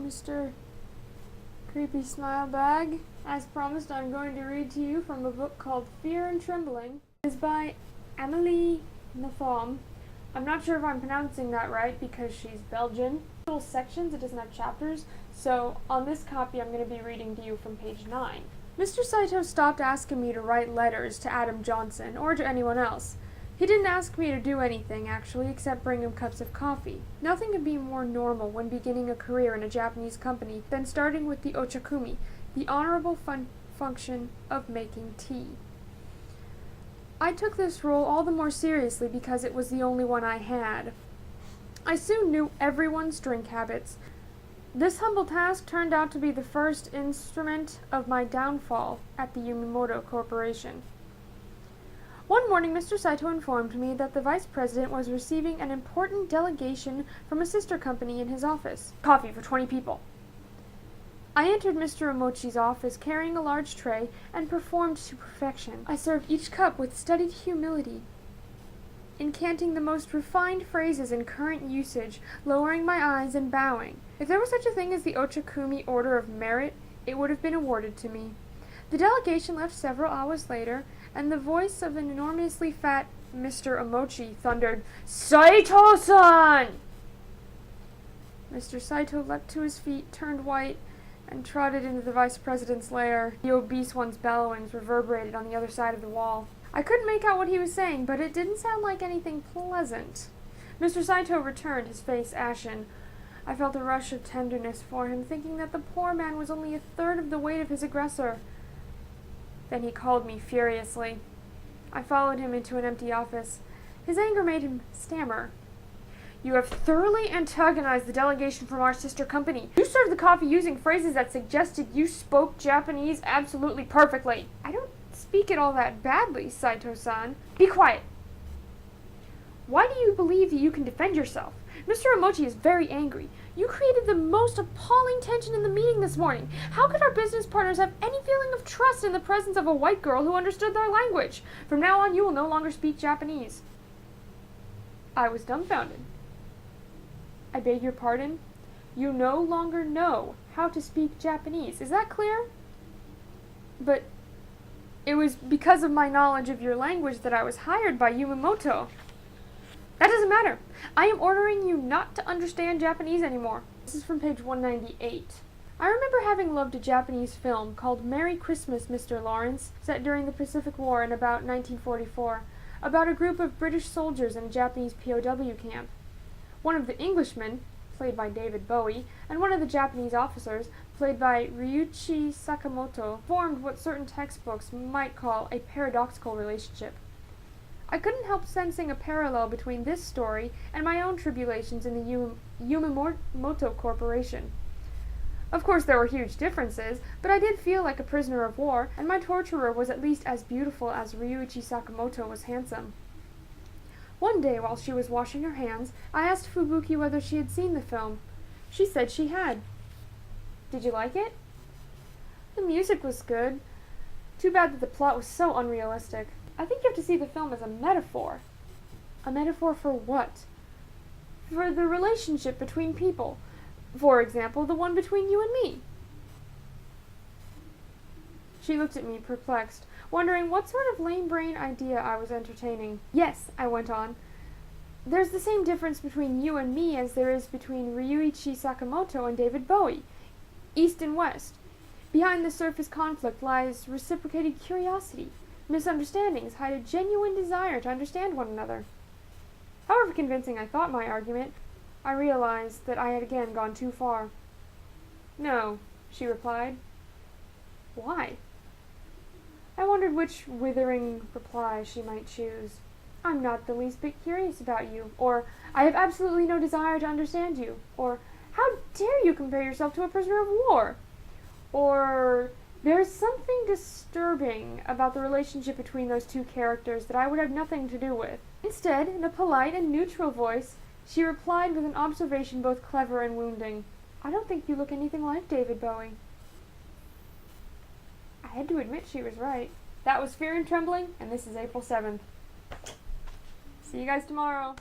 Mr. Creepy Smile Bag. As promised, I'm going to read to you from a book called Fear and Trembling. It is by Amelie Nothomb. I'm not sure if I'm pronouncing that right because she's Belgian. Little sections, it doesn't have chapters, so on this copy I'm going to be reading to you from page 9. Mr. Saito stopped asking me to write letters to Adam Johnson or to anyone else. He didn't ask me to do anything, actually, except bring him cups of coffee. Nothing could be more normal when beginning a career in a Japanese company than starting with the ochakumi, the honorable function of making tea. I took this role all the more seriously because it was the only one I had. I soon knew everyone's drink habits. This humble task turned out to be the first instrument of my downfall at the Yumimoto Corporation. One morning, Mr. Saito informed me that the vice president was receiving an important delegation from a sister company in his office. Coffee for 20 people. I entered Mr. Omochi's office carrying a large tray and performed to perfection. I served each cup with studied humility, incanting the most refined phrases in current usage, lowering my eyes and bowing. If there was such a thing as the Ochakumi Order of Merit, it would have been awarded to me. The delegation left several hours later, and the voice of an enormously fat Mr. Omochi thundered, "Saito-san!" Mr. Saito leapt to his feet, turned white, and trotted into the vice president's lair. The obese one's bellowings reverberated on the other side of the wall. I couldn't make out what he was saying, but it didn't sound like anything pleasant. Mr. Saito returned, his face ashen. I felt a rush of tenderness for him, thinking that the poor man was only a third of the weight of his aggressor. Then he called me furiously. I followed him into an empty office. His anger made him stammer. "You have thoroughly antagonized the delegation from our sister company. You served the coffee using phrases that suggested you spoke Japanese absolutely perfectly." "I don't speak it all that badly, Saito-san." "Be quiet. Why do you believe that you can defend yourself? Mr. Omochi is very angry. You created the most appalling tension in the meeting this morning. How could our business partners have any feeling of trust in the presence of a white girl who understood their language? From now on, you will no longer speak Japanese." I was dumbfounded. "I beg your pardon? You no longer know how to speak Japanese. Is that clear?" "But it was because of my knowledge of your language that I was hired by Yumimoto." "That doesn't matter. I am ordering you not to understand Japanese anymore." This is from page 198. I remember having loved a Japanese film called Merry Christmas, Mr. Lawrence, set during the Pacific War in about 1944, about a group of British soldiers in a Japanese POW camp. One of the Englishmen, played by David Bowie, and one of the Japanese officers, played by Ryuichi Sakamoto, formed what certain textbooks might call a paradoxical relationship. I couldn't help sensing a parallel between this story and my own tribulations in the Yumimoto Corporation. Of course, there were huge differences, but I did feel like a prisoner of war, and my torturer was at least as beautiful as Ryuichi Sakamoto was handsome. One day, while she was washing her hands, I asked Fubuki whether she had seen the film. She said she had. "Did you like it?" "The music was good. Too bad that the plot was so unrealistic. I think you have to see the film as a metaphor." "A metaphor for what?" "For the relationship between people. For example, the one between you and me." She looked at me, perplexed, wondering what sort of lame-brain idea I was entertaining. "Yes," I went on, "there's the same difference between you and me as there is between Ryuichi Sakamoto and David Bowie. East and West. Behind the surface conflict lies reciprocated curiosity. Misunderstandings hide a genuine desire to understand one another." However convincing I thought my argument, I realized that I had again gone too far. "No," she replied. "Why?" I wondered which withering reply she might choose. "I'm not the least bit curious about you," or "I have absolutely no desire to understand you," or "How dare you compare yourself to a prisoner of war?" or "There's something disturbing about the relationship between those two characters that I would have nothing to do with." Instead, in a polite and neutral voice, she replied with an observation both clever and wounding. "I don't think you look anything like David Bowie." I had to admit she was right. That was Fear and Trembling, and this is April 7th. See you guys tomorrow.